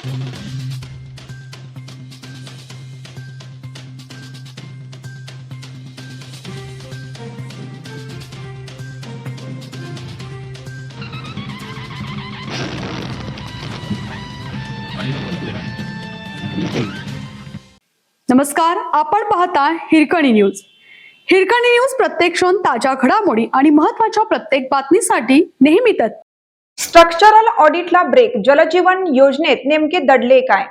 नमस्कार, आपण पाहता हिरकणी न्यूज. हिरकणी न्यूज प्रत्येक क्षण ताज्या घडामोडी आणि महत्त्वाच्या प्रत्येक बातमीसाठी नेहमी तत्पर. स्ट्रक्चरल ऑडिटला ब्रेक, जलजीवन योजनेत नेमके दडले काय?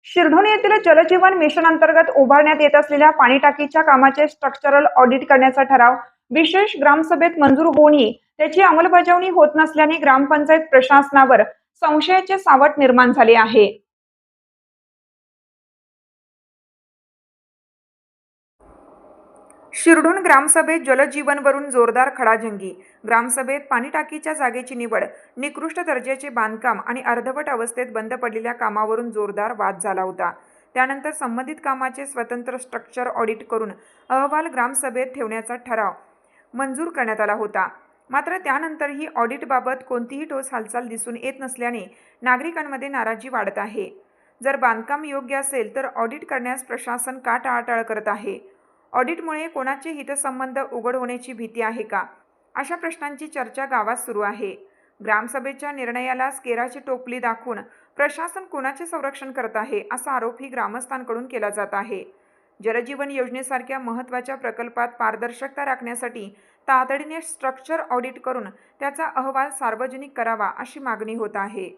शिरढोण येथील जलजीवन मिशन अंतर्गत उभारण्यात येत असलेल्या पाणी टाकीच्या कामाचे स्ट्रक्चरल ऑडिट करण्याचा ठराव विशेष ग्रामसभेत मंजूर होऊनही त्याची अंमलबजावणी होत नसल्याने ग्रामपंचायत प्रशासनावर संशयाचे सावट निर्माण झाले आहे. शिरढोण ग्रामसभेत जलजीवनवरून जोरदार खडाजंगी. ग्रामसभेत पाणी टाकीच्या जागेची निवड, निकृष्ट दर्जाचे बांधकाम आणि अर्धवट अवस्थेत बंद पडलेल्या कामावरून जोरदार वाद झाला होता. त्यानंतर संबंधित कामाचे स्वतंत्र स्ट्रक्चर ऑडिट करून अहवाल ग्रामसभेत ठेवण्याचा ठराव मंजूर करण्यात आला होता. मात्र त्यानंतरही ऑडिटबाबत कोणतीही ठोस हालचाल दिसून येत नसल्याने नागरिकांमध्ये नाराजी वाढत आहे. जर बांधकाम योग्य असेल तर ऑडिट करण्यास प्रशासन का टाळाटाळ करत आहे? ऑडिटमुळे कोणाचे हितसंबंध उघड होण्याची भीती आहे का? अशा प्रश्नांची चर्चा गावात सुरू आहे. ग्रामसभेच्या निर्णयाला स्केराची टोपली दाखवून प्रशासन कोणाचे संरक्षण करत आहे असा आरोपही ग्रामस्थांकडून केला जात आहे. जलजीवन योजनेसारख्या महत्त्वाच्या प्रकल्पात पारदर्शकता राखण्यासाठी तातडीने स्ट्रक्चर ऑडिट करून त्याचा अहवाल सार्वजनिक करावा अशी मागणी होत आहे.